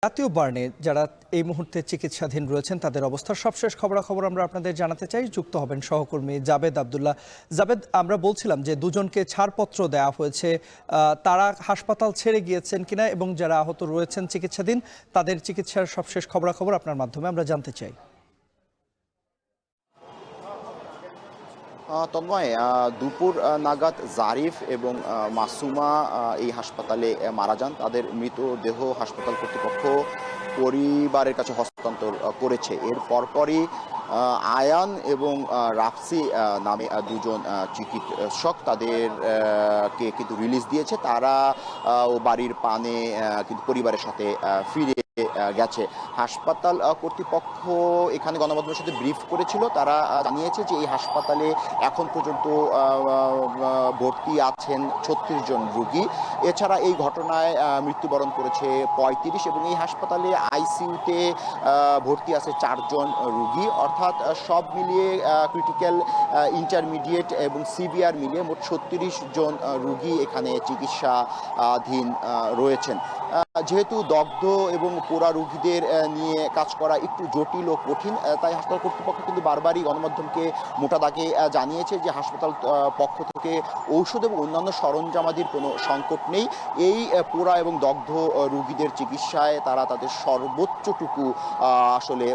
জাতীয় বার্নে যারা এই মুহূর্তে চিকিৎসাধীন রয়েছেন তাদের অবস্থার সবশেষ খবরাখবর আমরা আপনাদের জানাতে চাই। যুক্ত হবেন সহকর্মী জাবেদ আব্দুল্লাহ। জাবেদ, আমরা বলছিলাম যে দুজনকে ছাড়পত্র দেওয়া হয়েছে, তারা হাসপাতাল ছেড়ে গিয়েছেন কিনা এবং যারা আহত রয়েছেন চিকিৎসাধীন তাদের চিকিৎসার সবশেষ খবরাখবর আপনার মাধ্যমে আমরা জানতে চাই। তন্ময়, দুপুর নাগাদ জারিফ এবং মাসুমা এই হাসপাতালে মারা যান। তাদের মৃতদেহ হাসপাতাল কর্তৃপক্ষ পরিবারের কাছে হস্তান্তর করেছে। এর পরপরই আয়ান এবং রাফসি নামে দুজন চিকিৎসক তাদেরকে কিন্তু রিলিজ দিয়েছে। তারা ও বাড়ির পানে কিন্তু পরিবারের সাথে ফিরে গেছে। হাসপাতাল কর্তৃপক্ষ এখানে গণমাধ্যমের সাথে ব্রিফ করেছিল। তারা জানিয়েছে যে এই হাসপাতালে এখন পর্যন্ত ভর্তি আছেন ৩৬ জন রোগী। এছাড়া এই ঘটনায় মৃত্যুবরণ করেছে ৩৫ এবং এই হাসপাতালে আইসিইউতে ভর্তি আছে ৪ জন রোগী। অর্থাৎ সব মিলিয়ে ক্রিটিক্যাল, ইন্টারমিডিয়েট এবং সিভিয়ার মিলিয়ে মোট ৩৬ জন রোগী এখানে চিকিৎসাধীন রয়েছেন। যেহেতু দগ্ধ এবং পোড়া রোগীদের নিয়ে কাজ করা একটু জটিল ও কঠিন, তাই হাসপাতাল কর্তৃপক্ষ কিন্তু বারবারই গণমাধ্যমকে মোটা দাগে জানিয়েছে যে হাসপাতাল পক্ষ থেকে ঔষধ এবং অন্যান্য সরঞ্জামাদির কোনো সংকট নেই। এই পোড়া এবং দগ্ধ রোগীদের চিকিৎসায় তারা তাদের সর্বোচ্চটুকু আসলে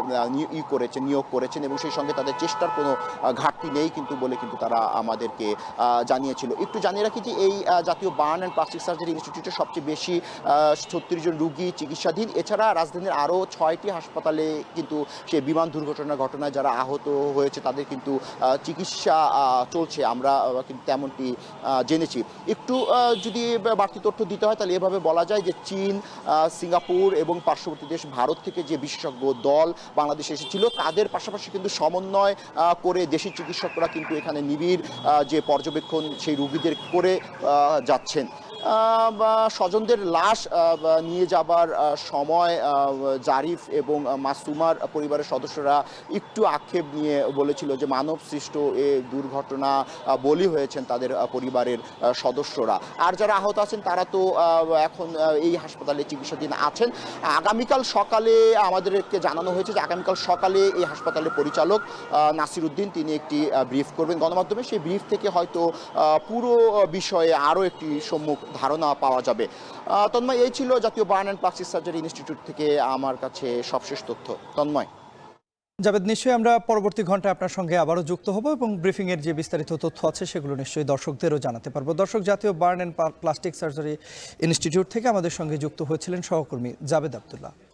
নিয়োগ করেছেন এবং সেই সঙ্গে তাদের চেষ্টার কোনো ঘাটতি নেই কিন্তু বলে কিন্তু তারা আমাদেরকে জানিয়েছিল। একটু জানিয়ে রাখি যে এই জাতীয় বার্ন অ্যান্ড প্লাস্টিক সার্জারি ইনস্টিটিউটে সবচেয়ে বেশি ৩৬ জন রোগী চিকিৎসাধীন। এছাড়া রাজধানীর আরও ৬টি হাসপাতালে কিন্তু সে বিমান দুর্ঘটনার ঘটনায় যারা আহত হয়েছে তাদের কিন্তু চিকিৎসা চলছে, আমরা কিন্তু তেমনটি জেনেছি। একটু যদি বাড়তি তথ্য দিতে হয় তাহলে এভাবে বলা যায় যে চীন, সিঙ্গাপুর এবং পার্শ্ববর্তী দেশ ভারত থেকে যে বিশেষজ্ঞ দল বাংলাদেশে এসেছিল তাদের পাশাপাশি কিন্তু সমন্বয় করে দেশি চিকিৎসকরা কিন্তু এখানে নিবিড় যে পর্যবেক্ষণ সেই রোগীদের করে যাচ্ছেন। স্বজনদের লাশ নিয়ে যাবার সময় জারিফ এবং মাসুমার পরিবারের সদস্যরা একটু আক্ষেপ নিয়ে বলেছিল যে মানব সৃষ্ট এ দুর্ঘটনা বলি হয়েছেন তাদের পরিবারের সদস্যরা। আর যারা আহত আছেন তারা তো এখন এই হাসপাতালে চিকিৎসাধীন আছেন। আগামীকাল সকালে আমাদেরকে জানানো হয়েছে যে আগামীকাল সকালে এই হাসপাতালের পরিচালক নাসির উদ্দিন তিনি একটি ব্রিফ করবেন গণমাধ্যমে। সেই ব্রিফ থেকে হয়তো পুরো বিষয়ে আরও একটি সম্মুখ ধারণা পাওয়া যাবে। তন্ময়, এই ছিল জাতীয় burn and plastic surgery institute থেকে আমার কাছে সবশেষ তথ্য। তন্ময়। জাবেদ, নিশ্চয়ই আমরা পরবর্তী ঘন্টায় আপনার সঙ্গে আবারও যুক্ত হব এবং ব্রিফিংয়ের যে বিস্তারিত তথ্য আছে সেগুলো নিশ্চয়ই দর্শকদেরও জানাতে পারবো। দর্শক, জাতীয় burn and plastic surgery institute থেকে আমাদের সঙ্গে যুক্ত হয়েছিলেন সহকর্মী জাবেদ আব্দুল্লাহ।